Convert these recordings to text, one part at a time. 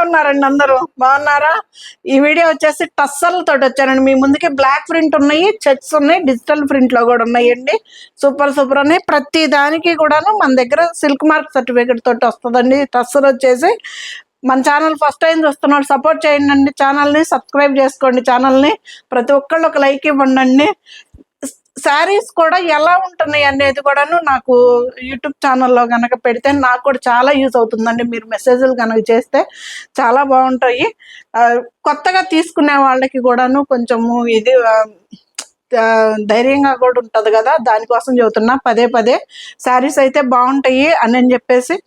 ఉన్నారండి? అందరూ బాగున్నారా? ఈ వీడియో వచ్చేసి టస్సర్లతో వచ్చానండి మీ ముందుకి. బ్లాక్ ప్రింట్ ఉన్నాయి, చెక్స్ ఉన్నాయి, డిజిటల్ ప్రింట్ లో కూడా ఉన్నాయండి. సూపర్ సూపర్ ఉన్నాయి. ప్రతి దానికి కూడాను మన దగ్గర సిల్క్ మార్క్ సర్టిఫికేట్ తోటి వస్తుందండి. టస్సర్ వచ్చేసి మన ఛానల్ ఫస్ట్ టైం చూస్తున్నాడు, సపోర్ట్ చేయండి అండి. ఛానల్ని సబ్స్క్రైబ్ చేసుకోండి. ఛానల్ని ప్రతి ఒక్కళ్ళు ఒక లైక్ ఇవ్వండి. శారీస్ కూడా ఎలా ఉంటున్నాయి అనేది కూడాను నాకు యూట్యూబ్ ఛానల్లో కనుక పెడితే నాకు కూడా చాలా యూజ్ అవుతుందండి. మీరు మెసేజ్లు కనుక చేస్తే చాలా బాగుంటాయి. కొత్తగా తీసుకునే వాళ్ళకి కూడాను కొంచెము ఇది ధైర్యంగా కూడా ఉంటుంది కదా, దానికోసం చెబుతున్నా. పదే పదే శారీస్ అయితే బాగుంటాయి అని చెప్పేసి,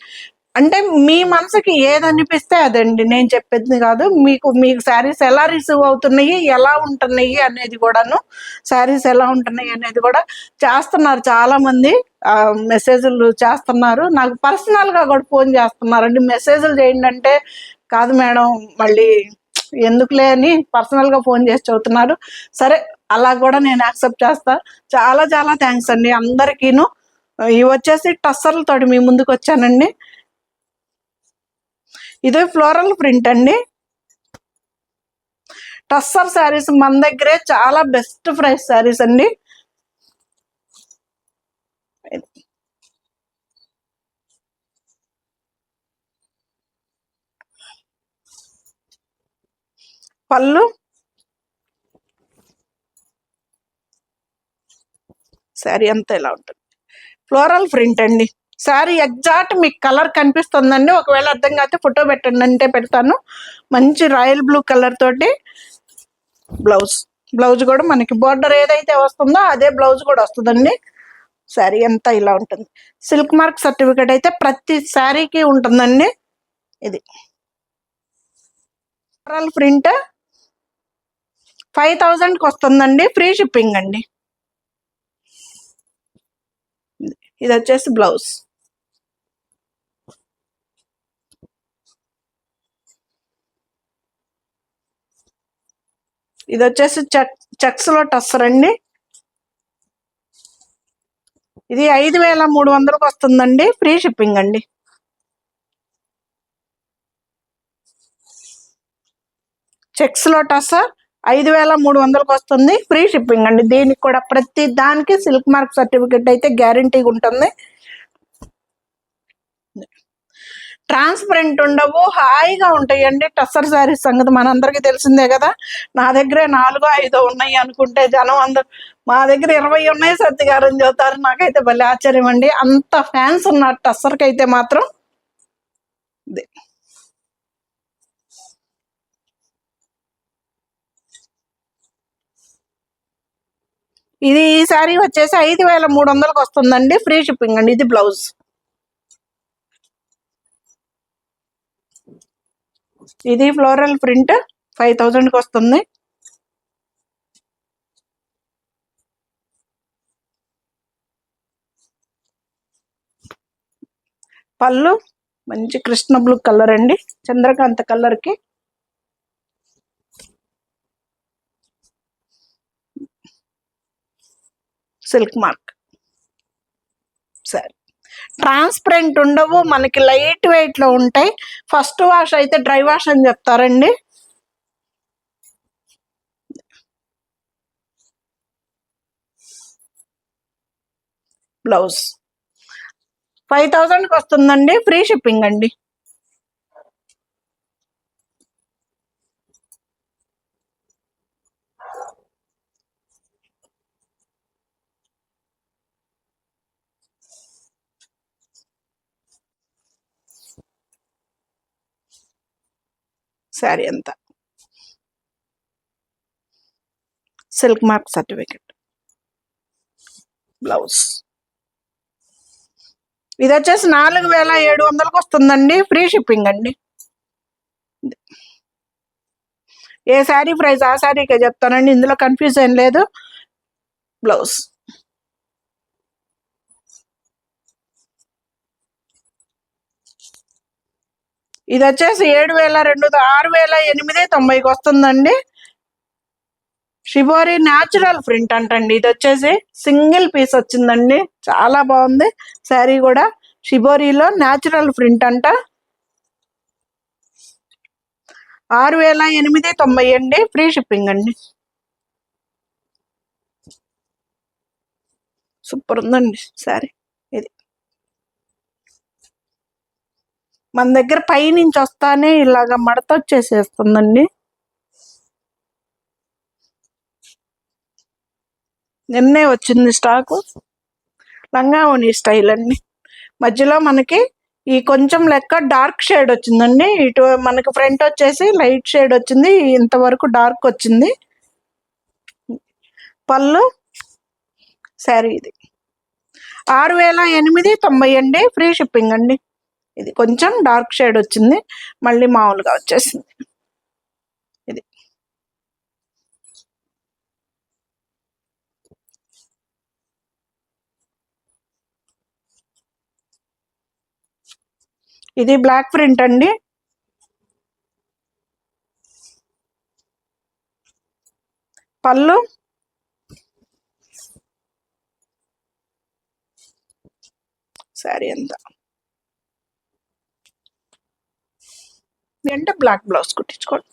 అంటే మీ మనసుకి ఏది అనిపిస్తే అదండి, నేను చెప్పేది కాదు. మీకు శారీస్ ఎలా రిసీవ్ అవుతున్నాయి, ఎలా ఉంటున్నాయి అనేది కూడాను, శారీస్ ఎలా ఉంటున్నాయి అనేది కూడా చేస్తున్నారు చాలా మంది. మెసేజ్లు చేస్తున్నారు, నాకు పర్సనల్గా కూడా ఫోన్ చేస్తున్నారండి. మెసేజ్లు చేయండి అంటే, కాదు మేడం మళ్ళీ ఎందుకులే అని పర్సనల్గా ఫోన్ చేసి చెబుతున్నారు. సరే, అలా కూడా నేను యాక్సెప్ట్ చేస్తా. చాలా చాలా థ్యాంక్స్ అండి అందరికీను. ఇవి వచ్చేసి టస్సర్లతోటి మీ ముందుకు వచ్చానండి. ఇదే ఫ్లోరల్ ప్రింట్ అండి. టస్సర్ శారీస్ మన దగ్గరే చాలా బెస్ట్ ప్రైస్ శారీస్ అండి. పళ్ళు, శారీ అంతా ఇలా ఉంటుంది. ఫ్లోరల్ ప్రింట్ అండి. శారీ ఎగ్జాక్ట్ మీకు కలర్ కనిపిస్తుందండి. ఒకవేళ అర్థం కాకపోతే ఫోటో పెట్టండి అంటే పెడతాను. మంచి రాయల్ బ్లూ కలర్ తోటి బ్లౌజ్ కూడా మనకి బోర్డర్ ఏదైతే వస్తుందో అదే బ్లౌజ్ కూడా వస్తుందండి. శారీ అంతా ఇలా ఉంటుంది. సిల్క్ మార్క్ సర్టిఫికేట్ అయితే ప్రతి శారీకి ఉంటుందండి. ఇది ఫ్లోరల్ ప్రింట్ 5000కి వస్తుందండి. ఫ్రీ షిప్పింగ్ అండి. ఇది వచ్చేసి బ్లౌజ్. ఇది వచ్చేసి చెక్స్ లో టస్సర్ అండి. ఇది 5300కి వస్తుందండి. ఫ్రీ షిప్పింగ్ అండి. చెక్స్ లో టస్సర్ 5300కి వస్తుంది. ఫ్రీ షిప్పింగ్ అండి. దీనికి కూడా ప్రతి దానికి సిల్క్ మార్క్ సర్టిఫికేట్ అయితే గ్యారంటీగా ఉంటుంది. ట్రాన్స్పరెంట్ ఉండవు, హాయిగా ఉంటాయండి టస్సర్ శారీస్ సంగతి మనందరికీ తెలిసిందే కదా. నా దగ్గరే 4-5 ఉన్నాయి అనుకుంటే జనం అందరు మా దగ్గర 20 ఉన్నాయి సత్తి గారు అని చెబుతారు. నాకైతే భలే ఆశ్చర్యం అండి, అంత ఫ్యాన్స్ ఉన్నారు టస్సర్కి అయితే మాత్రం. ఇది ఈ శారీ వచ్చేసి 5300కి వస్తుందండి. ఫ్రీ షిప్పింగ్ అండి. ఇది బ్లౌజ్. ఇది ఫ్లోరల్ ప్రింట్ 5000కి వస్తుంది. పళ్ళు మంచి కృష్ణ బ్లూ కలర్ అండి, చంద్రకాంత కలర్ కి. Silk mark. సరే, ట్రాన్స్పరెంట్ ఉండవు, మనకి లైట్ వెయిట్ లో ఉంటాయి. ఫస్ట్ వాష్ అయితే డ్రై వాష్ అని చెప్తారండి. బ్లౌజ్ 5000కి వస్తుందండి. ఫ్రీ షిప్పింగ్ అండి. శారీ అంతా సిల్క్ మార్క్ సర్టిఫికేట్. బ్లౌజ్ ఇది వచ్చేసి 4700కి వస్తుందండి. ఫ్రీ షిప్పింగ్ అండి. ఏ శారీ ప్రైస్ ఆ శారీకే చెప్తానండి, ఇందులో కన్ఫ్యూజ్ ఏం లేదు. బ్లౌజ్ ఇది వచ్చేసి 6200 6890కి వస్తుందండి. షిబోరి న్యాచురల్ ప్రింట్ అంటండి. ఇది వచ్చేసి సింగిల్ పీస్ వచ్చిందండి, చాలా బాగుంది శారీ కూడా. షిబోరిలో న్యాచురల్ ప్రింట్ అంట. 6890 అండి, ఫ్రీ షిప్పింగ్ అండి. సూపర్ ఉందండి శారీ. ఇది మన దగ్గర పైనుంచి వస్తానే ఇలాగ మడత వచ్చేసేస్తుందండి. నిన్నే వచ్చింది స్టాకు. లంగావోణి స్టైల్ అండి. మధ్యలో మనకి ఈ కొంచెం లెక్క డార్క్ షేడ్ వచ్చిందండి. ఇటు మనకి ఫ్రంట్ వచ్చేసి లైట్ షేడ్ వచ్చింది, ఇంతవరకు డార్క్ వచ్చింది. పళ్ళు శారీ ఇది 6890 అండి, ఫ్రీ షిప్పింగ్ అండి. ఇది కొంచెం డార్క్ షేడ్ వచ్చింది, మళ్ళీ మామూలుగా వచ్చేసింది. ఇది ఇది బ్లాక్ ప్రింట్ అండి. పళ్ళు శారీ అంతా అంటే బ్లాక్ బ్లౌజ్ కుట్టించుకోండి.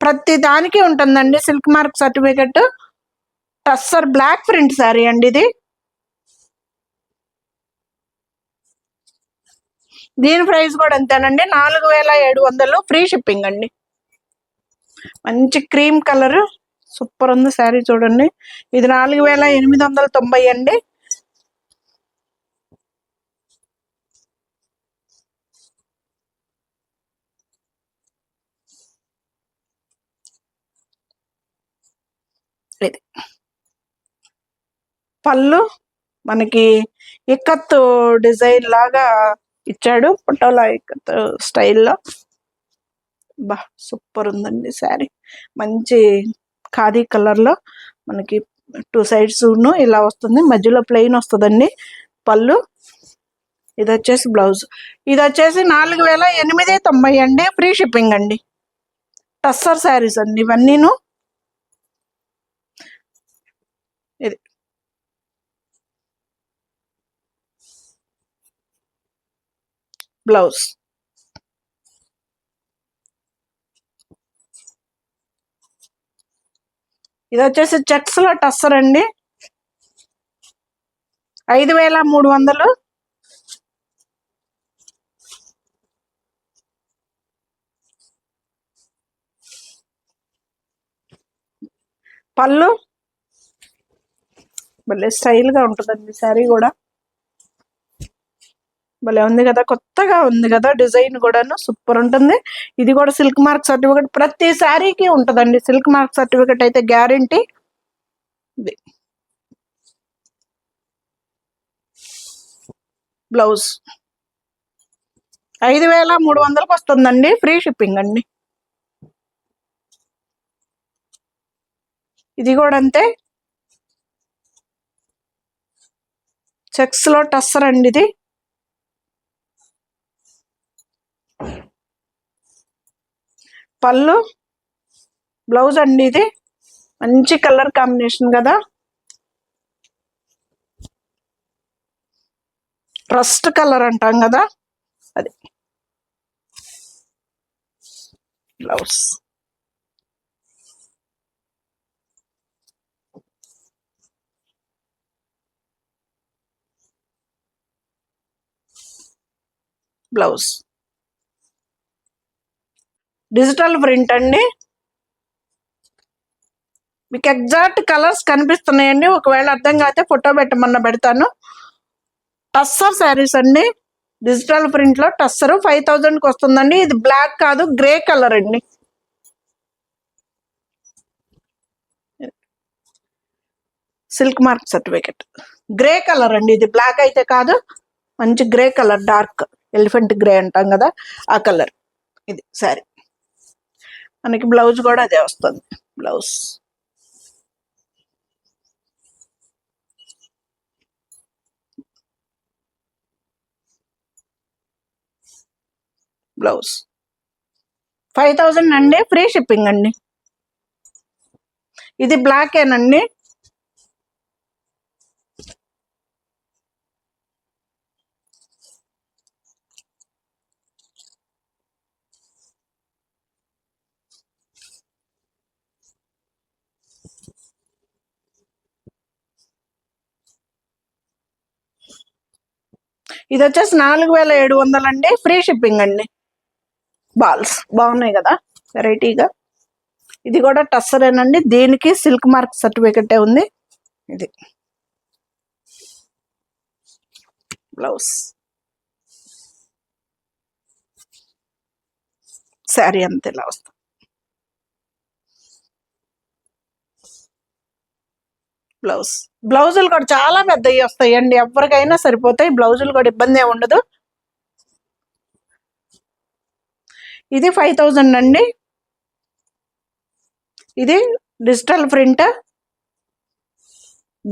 ప్రతి దానికి ఉంటుందండి silk mark certificate. Tussar block print sari అండి ఇది. దీని ప్రైస్ కూడా అంతేనండి, 4700, ఫ్రీ షిప్పింగ్ అండి. మంచి క్రీమ్ కలర్, సూపర్ ఉంది శారీ చూడండి. ఇది 4890 అండి. ఇది పళ్ళు మనకి ఇక్కత్తు డిజైన్ లాగా ఇచ్చాడు, ఫోటోలా ఇక్కత్తు స్టైల్లో. బా సూపర్ ఉందండి శారీ. మంచి ఖాదీ కలర్లో మనకి 2 సైడ్స్ ఇలా వస్తుంది, మధ్యలో ప్లెయిన్ వస్తుందండి పళ్ళు. ఇది వచ్చేసి బ్లౌజ్. ఇది వచ్చేసి 4890 అండి, ఫ్రీ షిప్పింగ్ అండి. టస్సర్ శారీస్ అండి ఇవన్నీను. ఇది బ్లౌజ్. ఇది వచ్చేసి చెక్స్ లో టస్సర్ అండి, 5300. పళ్ళు భలే స్టైల్గా ఉంటుందండి శారీ కూడా. భలే ఉంది కదా, కొత్తగా ఉంది కదా డిజైన్ కూడాను, సూపర్ ఉంటుంది. ఇది కూడా సిల్క్ మార్క్ సర్టిఫికెట్, ప్రతి శారీకి ఉంటుందండి సిల్క్ మార్క్ సర్టిఫికెట్ అయితే గ్యారంటీ. బ్లౌజ్ 5300 వస్తుందండి, ఫ్రీ షిప్పింగ్ అండి. ఇది కూడా అంతే, చెక్స్ లో టస్సర్ అండి ఇది. పళ్ళు బ్లౌజ్ అండి. ఇది మంచి కలర్ కాంబినేషన్ కదా, రస్ట్ కలర్ అంటాం కదా అది. బ్లౌజ్ బ్లౌజ్ డిజిటల్ ప్రింట్ అండి. మీకు ఎగ్జాక్ట్ కలర్స్ కనిపిస్తున్నాయండి, ఒకవేళ అర్థం కాకపోతే ఫోటో పెట్టమన్నా పెడతాను. టస్సర్ శారీస్ అండి, డిజిటల్ ప్రింట్ లో టస్సర్ 5000కి వస్తుందండి. ఇది బ్లాక్ కాదు, గ్రే కలర్ అండి. Silk mark certificate grey colour అండి, ఇది బ్లాక్ అయితే కాదు, మంచి grey colour, dark elephant grey అంటాం కదా ఆ కలర్. ఇది శారీ. మనకి బ్లౌజ్ కూడా అదే వస్తుంది. బ్లౌజ్ బ్లౌజ్ 5000 అండి, ఫ్రీ షిప్పింగ్ అండి. ఇది బ్లాక్ ఏనండి. ఇది వచ్చేసి 4700 అండి, ఫ్రీ షిప్పింగ్ అండి. బాల్స్ బాగున్నాయి కదా, వెరైటీగా. ఇది కూడా టస్సరేనండి, దీనికి సిల్క్ మార్క్ సర్టిఫికెట్ ఉంది. ఇది బ్లౌజ్, శారీ అంతే ఇలా వస్తుంది. బ్లౌజులు కూడా చాలా పెద్దవి వస్తాయండి, ఎవరికైనా సరిపోతాయి. బ్లౌజులు కూడా ఇబ్బంది ఏమి ఉండదు. ఇది 5000 అండి. ఇది డిజిటల్ ప్రింట్,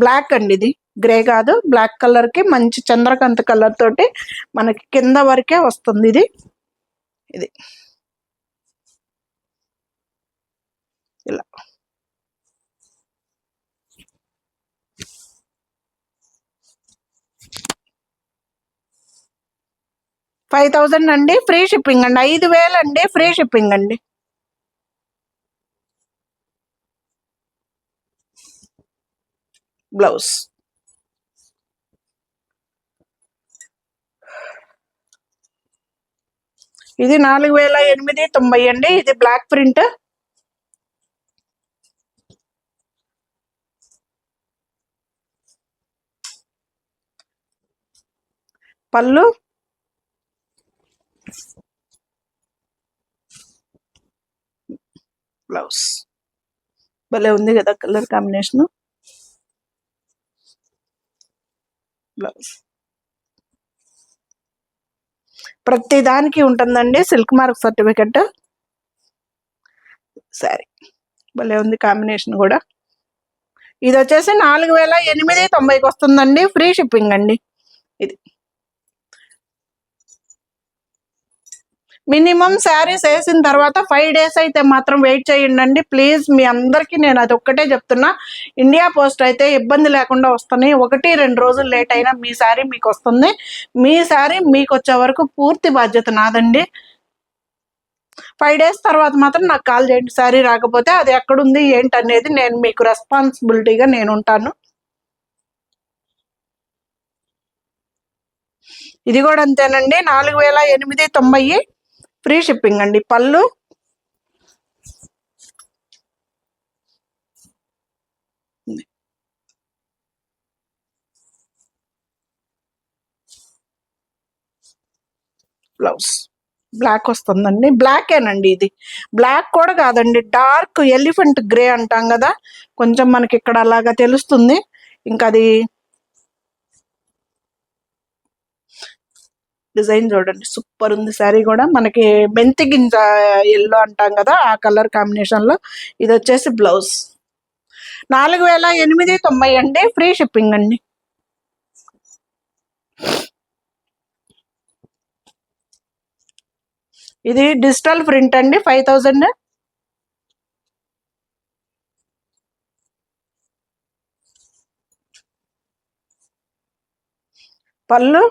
బ్లాక్ అండి. ఇది గ్రే కాదు, బ్లాక్ కలర్ కి మంచి చంద్రకాంత్ కలర్ తోటి మనకి కింద వరకే వస్తుంది. ఇది ఇది ఇలా 5000 అండి, ఫ్రీ షిప్పింగ్ అండి. 5000 అండి, ఫ్రీ షిప్పింగ్ అండి. బ్లౌజ్ ఇది 4890 అండి. ఇది బ్లాక్ ప్రింట్, పళ్ళు, బ్లౌజ్. భలే ఉంది కదా కలర్ కాంబినేషన్. బ్లౌజ్ ప్రతి దానికి ఉంటుందండి సిల్క్ మార్క్ సర్టిఫికెట్. సారీ భలే ఉంది కాంబినేషన్ కూడా. ఇది వచ్చేసి 4890కి వస్తుందండి, ఫ్రీ షిప్పింగ్ అండి. ఇది మినిమం శారీస్ వేసిన తర్వాత 5 days అయితే మాత్రం వెయిట్ చేయండి ప్లీజ్. మీ అందరికీ నేను అది ఒక్కటే చెప్తున్నా. ఇండియా పోస్ట్ అయితే ఇబ్బంది లేకుండా వస్తున్నాయి. 1-2 రోజులు లేట్ అయినా మీ శారీ మీకు వస్తుంది. మీ శారీ మీకు వచ్చే వరకు పూర్తి బాధ్యత నాదండి. 5 days తర్వాత మాత్రం నాకు కాల్ చేయండి శారీ రాకపోతే. అది ఎక్కడుంది ఏంటి అనేది నేను మీకు రెస్పాన్సిబిలిటీగా నేను ఉంటాను. ఇది కూడా అంతేనండి, 4890 ఫ్రీ షిప్పింగ్ అండి. పళ్ళు, బ్లౌజ్ బ్లాక్ వస్తుందండి. బ్లాకేనండి, ఇది బ్లాక్ కూడా కాదండి, డార్క్ ఎలిఫెంట్ గ్రే అంటాం కదా, కొంచెం మనకి ఇక్కడ అలాగా తెలుస్తుంది. ఇంకా అది డిజైన్ చూడండి, సూపర్ ఉంది శారీ కూడా. మనకి మెంతి గింజ ఎల్లో అంటాం కదా, ఆ కలర్ కాంబినేషన్ లో. ఇది వచ్చేసి బ్లౌజ్. 4890 అండి, ఫ్రీ షిప్పింగ్ అండి. ఇది డిజిటల్ ప్రింట్ అండి, 5000. పళ్ళు,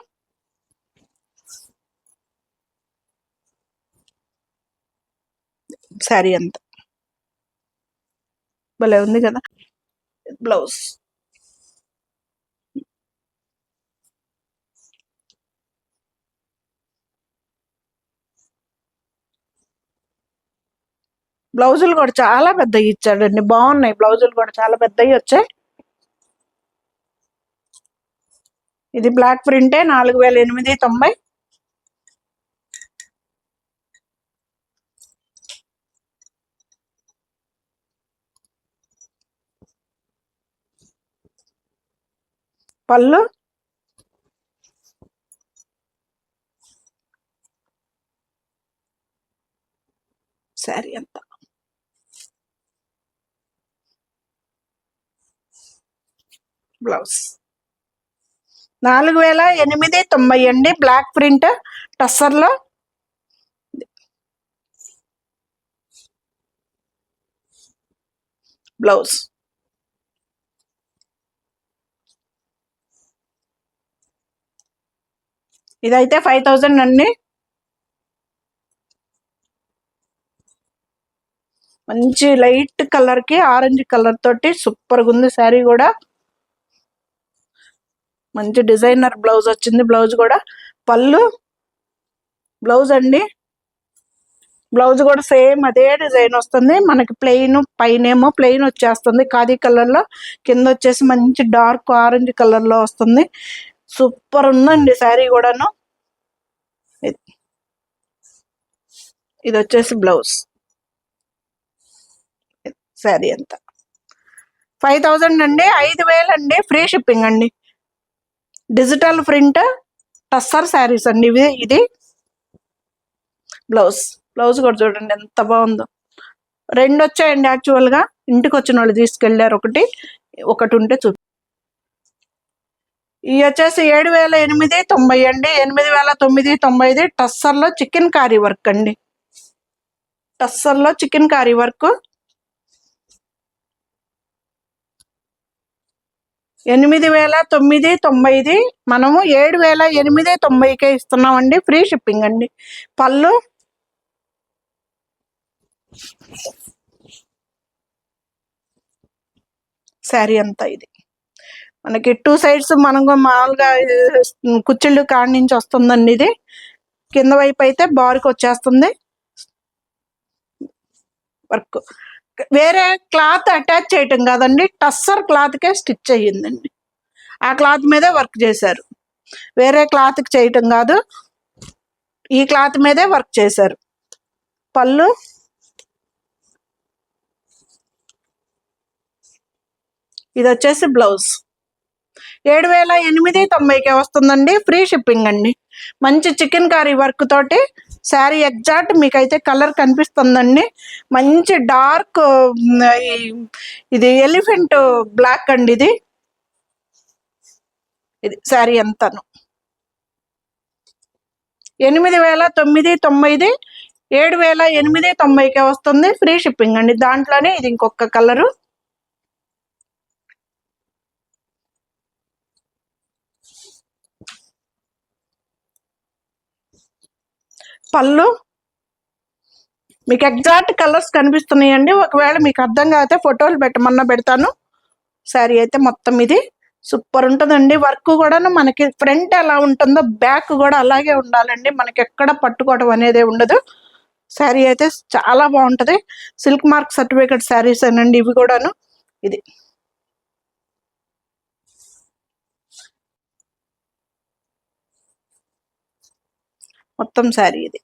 శారీ అంతా భలే ఉంది కదా. బ్లౌజ్ బ్లౌజులు కూడా చాలా పెద్దవి ఇచ్చాడండి, బాగున్నాయి. బ్లౌజులు కూడా చాలా పెద్దవి వచ్చాయి. ఇది బ్లాక్ ప్రింటే, 4890. పళ్ళు, శారీ అంతా బ్లౌజ్. 4890 అండి, బ్లాక్ ప్రింట్ టస్సర్లో. బ్లౌజ్ ఇదైతే 5000 అండి. మంచి లైట్ కలర్ కి ఆరెంజ్ కలర్ తోటి సూపర్ గా ఉంది శారీ కూడా. మంచి డిజైనర్ బ్లౌజ్ వచ్చింది. బ్లౌజ్ కూడా పళ్ళు, బ్లౌజ్ అండి. బ్లౌజ్ కూడా సేమ్ అదే డిజైన్ వస్తుంది మనకి. ప్లెయిన్ పైనేమో ప్లెయిన్ వచ్చేస్తుంది ఖాదీ కలర్లో, కింద వచ్చేసి మంచి డార్క్ ఆరెంజ్ కలర్లో వస్తుంది. సూపర్ ఉందండి శారీ కూడాను. ఇది వచ్చేసి బ్లౌజ్. శారీ ఎంత 5000 అండి. 5000 అండి. ఫ్రీ షిప్పింగ్ అండి. డిజిటల్ ప్రింట్ టస్సర్ శారీస్ అండి ఇవి. ఇది బ్లౌజ్. బ్లౌజ్ కూడా చూడండి ఎంత బాగుందో. 2 వచ్చాయండి యాక్చువల్గా. ఇంటికి వచ్చిన వాళ్ళు తీసుకెళ్ళారు. ఒకటి ఉంటే ఇవి వచ్చేసి 7890 అండి. 8990 టస్సర్లో చికెన్ కారీ వర్క్ అండి. టస్సర్లో చికెన్ కారీ వర్క్ 8990. మనము 7890కే ఇస్తున్నామండి. ఫ్రీ షిప్పింగ్ అండి. పళ్ళు, శారీ అంతా ఇది మనకి 2 సైడ్స్ మనం మామూలుగా కుచ్చిళ్ళు కాడి నుంచి వస్తుందండి. ఇది కింద వైపు అయితే బార్కి వచ్చేస్తుంది వర్క్. వేరే క్లాత్ అటాచ్ చేయటం కాదండి, టస్సర్ క్లాత్కే స్టిచ్ అయ్యిందండి. ఆ క్లాత్ మీదే వర్క్ చేశారు. వేరే క్లాత్కి చేయటం కాదు, ఈ క్లాత్ మీదే వర్క్ చేశారు. పళ్ళు, ఇది వచ్చేసి బ్లౌజ్. 7890కే వస్తుందండి. ఫ్రీ షిప్పింగ్ అండి. మంచి చికెన్ కర్రీ వర్క్ తోటి శారీ ఎగ్జాక్ట్ మీకైతే కలర్ కనిపిస్తుందండి. మంచి డార్క్ ఇది ఎలిఫెంట్ బ్లాక్ అండి. ఇది శారీ ఎంతను 8990, 7890కే వస్తుంది. ఫ్రీ షిప్పింగ్ అండి. దాంట్లోనే ఇది ఇంకొక కలరు. పళ్ళు మీకు ఎగ్జాక్ట్ కలర్స్ కనిపిస్తున్నాయండి. ఒకవేళ మీకు అర్థం కాకపోతే ఫోటోలు పెట్టమన్నా పెడతాను. శారీ అయితే మొత్తం ఇది సూపర్ ఉంటుందండి. వర్క్ కూడాను మనకి ఫ్రంట్ ఎలా ఉంటుందో బ్యాక్ కూడా అలాగే ఉండాలండి. మనకి ఎక్కడ పట్టుకోవడం అనేది ఉండదు. శారీ అయితే చాలా బాగుంటుంది. సిల్క్ మార్క్ సర్టిఫికేట్ శారీస్ అనండి ఇవి కూడాను. ఇది మొత్తం శారీ ఇది.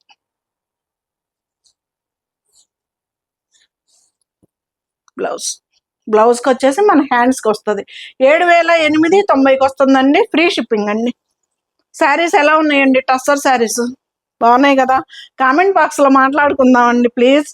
బ్లౌజ్కి వచ్చేసి మన హ్యాండ్స్కి వస్తుంది. 7890కి వస్తుందండి. ఫ్రీ షిప్పింగ్ అండి. శారీస్ ఎలా ఉన్నాయండి? టస్సర్ శారీస్ బాగున్నాయి కదా? కామెంట్ బాక్స్లో మాట్లాడుకుందామండి ప్లీజ్.